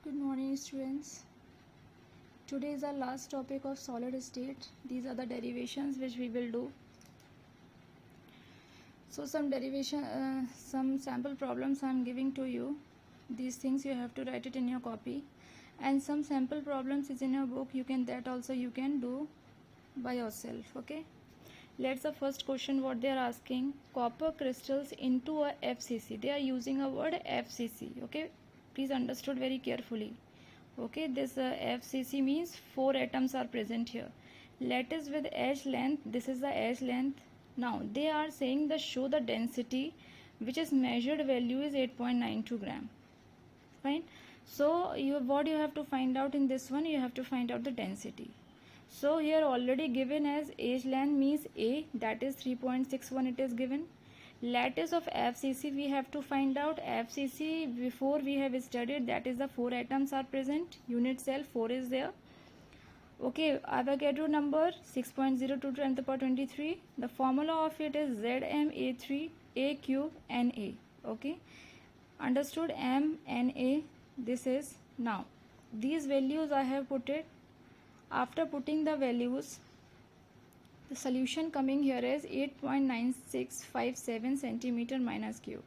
Good morning, students. Today is our last topic of solid state. These are the derivations which we will do. So some sample problems I am giving to you. These things you have to write it in your copy, and some sample problems is in your book. You can do by yourself. Okay. Let's the first question. What they are asking: copper crystals into a FCC. They are using a word FCC. Okay. Please understood very carefully. Okay, this FCC means 4 atoms are present here. Lattice with edge length, this is the edge length. Now they are saying the show the density, which is measured value is 8.92 gram. Fine. So what you have to find out in this one, you have to find out the density. So here already given as edge length means A, that is 3.61 it is given. Lattice of FCC, we have to find out FCC before we have studied, that is the 4 atoms are present, unit cell 4 is there. Okay, Avogadro number 6.02 to 10 to the power 23. The formula of it is ZmA3 A cube Na. Okay, understood? M Na, this is. Now these values I have put it. After putting the values, the solution coming here is 8.9657 centimeter minus cube.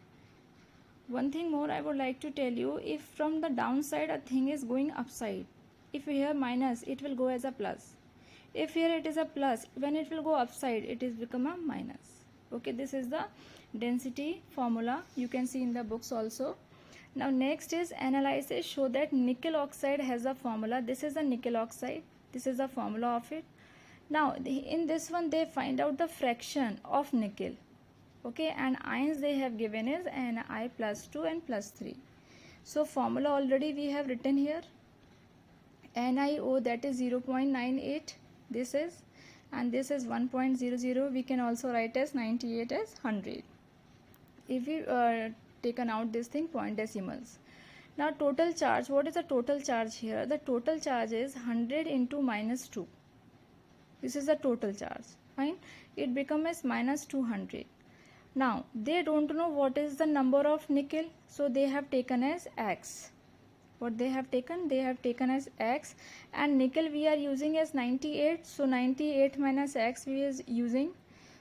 One thing more I would like to tell you, if from the downside a thing is going upside, if here minus, it will go as a plus. If here it is a plus, when it will go upside, it is become a minus. Okay, this is the density formula. You can see in the books also. Now next is analysis. Show that nickel oxide has a formula. This is a nickel oxide. This is the formula of it. Now in this one they find out the fraction of nickel. Okay, and ions they have given is Ni plus 2 and plus 3. So formula already we have written here. NiO, that is 0.98, this is, and this is 1.00. We can also write as 98 as 100 if we taken out this thing point decimals. Now total charge, what is the total charge here? The total charge is 100 into minus 2. This is the total charge. Fine, it becomes as minus 200. Now they don't know what is the number of nickel, so they have taken as X. What they have taken? They have taken as X, and nickel we are using as 98, so 98 minus X we is using.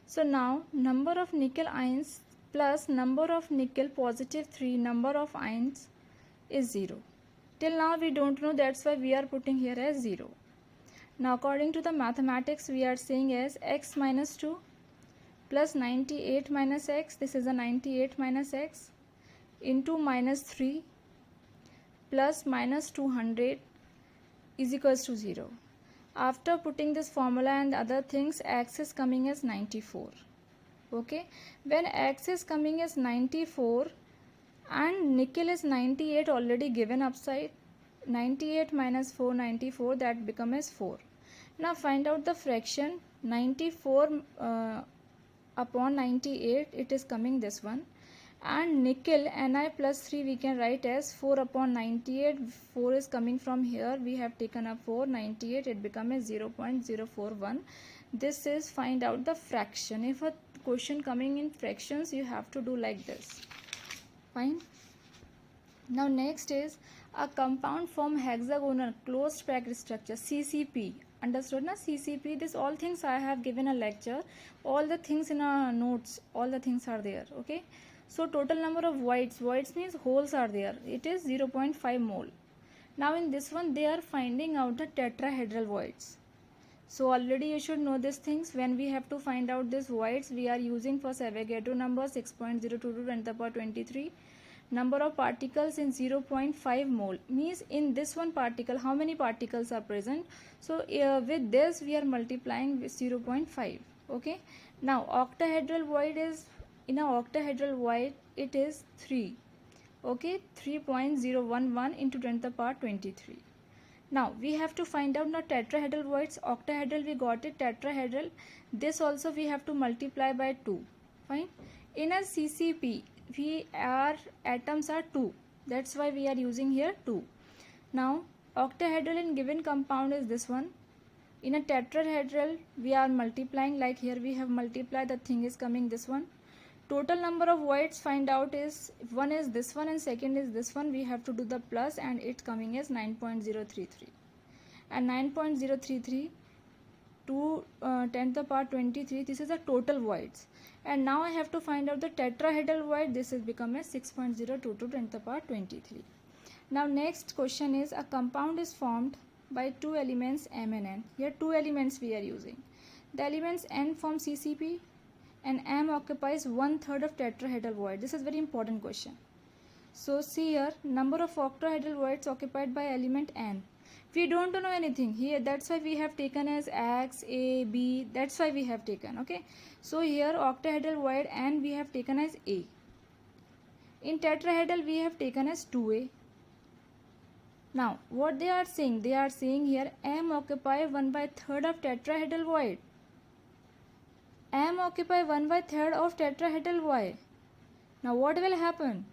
So now number of nickel ions plus number of nickel positive 3, number of ions is 0. Till now we don't know, that's why we are putting here as 0. Now according to the mathematics we are saying as X minus 2 plus 98 minus X, this is a 98 minus X, into minus 3 plus minus 200 is equals to 0. After putting this formula and other things, X is coming as 94. Okay, when X is coming as 94 and nickel is 98 already given upside, 98 minus 4, 94, that become as 4. Now find out the fraction. 94 upon 98, it is coming this one, and nickel Ni plus 3 we can write as 4 upon 98. 4 is coming from here, we have taken up 4, 98, it becomes as 0.041. This is find out the fraction. If a question coming in fractions, you have to do like this. Fine. Now next is a compound form hexagonal closed packed structure, CCP. Understood na? CCP, this all things I have given a lecture, all the things in our notes, all the things are there. Okay, so total number of voids means holes are there, it is 0.5 mole. Now in this one they are finding out the tetrahedral voids. So already you should know these things. When we have to find out these voids, we are using first Avogadro number 6.02 to 10 to the power 23. Number of particles in 0.5 mole means in this one particle how many particles are present. So with this we are multiplying with 0.5. Okay, now octahedral void is, in a octahedral void it is 3. Okay, 3.011 into 10 to the power 23. Now we have to find out now tetrahedral voids. Octahedral we got it, tetrahedral, this also we have to multiply by 2. Fine. In a CCP atoms are 2, that's why we are using here 2. Now octahedral in given compound is this one. In a tetrahedral we are multiplying, like here we have multiplied, the thing is coming this one. total number of voids find out is, one is this one and second is this one. We have to do the plus, and it's coming as 9.033, and 9.033 to 10 to the power 23, this is the total voids. And now I have to find out the tetrahedral void. This has become as 6.02 to 10 to the power 23. Now next question is, a compound is formed by two elements M and N. Here two elements we are using. The elements N form CCP and M occupies 1/3 of tetrahedral void. This is very important question. So see here, number of octahedral voids occupied by element N. We don't know anything here, that's why we have taken as X, A, B, that's why we have taken, okay. So here octahedral void N we have taken as A. In tetrahedral we have taken as 2A. Now what they are saying here, M occupy 1/3 of tetrahedral void. M occupy 1/3 of tetrahedral void. Now what will happen?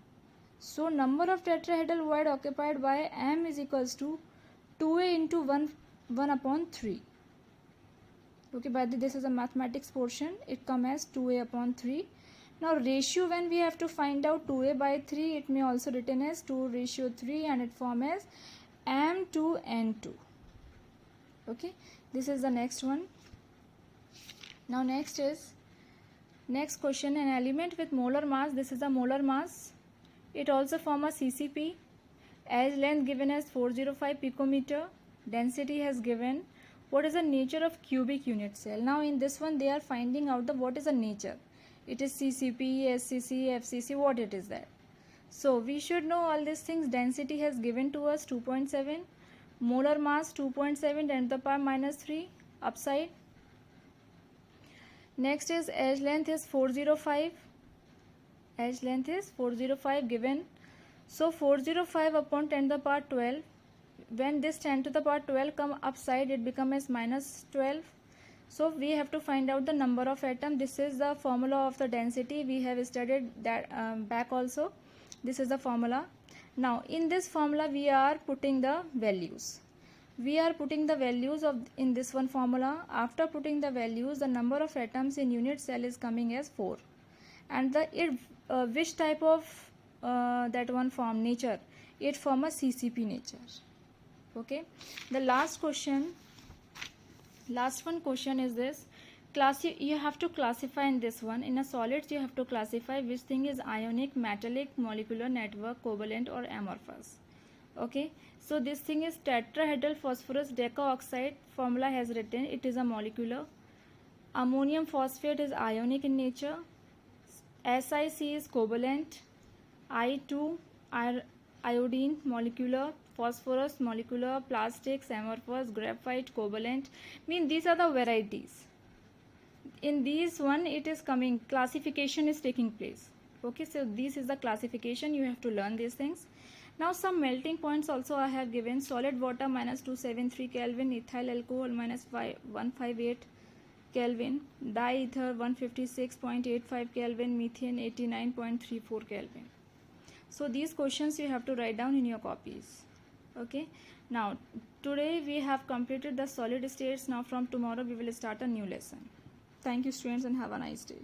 So number of tetrahedral void occupied by M is equals to 2A into 1/3. Okay, by this is a mathematics portion. It comes as 2A/3. Now ratio, when we have to find out 2A/3, it may also written as 2:3, and it form as M to N2. Okay, this is the next one. Now next question, an element with molar mass. This is the molar mass. It also form a CCP. Edge length given as 405 picometer. Density has given. What is the nature of cubic unit cell? Now in this one they are finding out what is the nature. It is CCP, SCC, FCC, what it is that. So we should know all these things. Density has given to us 2.7. Molar mass 2.7 10 to the power -3 upside. Next is edge length is 405. Edge length is 405 given. So 405 upon 10 to the power 12. When this 10 to the power 12 come upside, it become as -12. So we have to find out the number of atom. This is the formula of the density. We have studied that back also. This is the formula. Now in this formula we are putting the values. We are putting the values of in this one formula. After putting the values, the number of atoms in unit cell is coming as 4. And which type of that one form nature? It form a CCP nature. Okay. The last one question is this. You have to classify in this one. In a solids you have to classify which thing is ionic, metallic, molecular network, covalent or amorphous. Okay. So this thing is tetrahedral phosphorus decaoxide. Formula has written, it is a molecular. Ammonium phosphate is ionic in nature. SiC is covalent. I2 iodine molecular. Phosphorus molecular. Plastics amorphous. Graphite covalent. These are the varieties. In these one it is coming, classification is taking place. Okay, so this is the classification. You have to learn these things. Now some melting points also I have given. Solid water -273 Kelvin, ethyl alcohol -158 Kelvin, diether 156.85 Kelvin, methane 89.34 Kelvin. So these questions you have to write down in your copies. Okay. Now today we have completed the solid states. Now from tomorrow we will start a new lesson. Thank you students and have a nice day.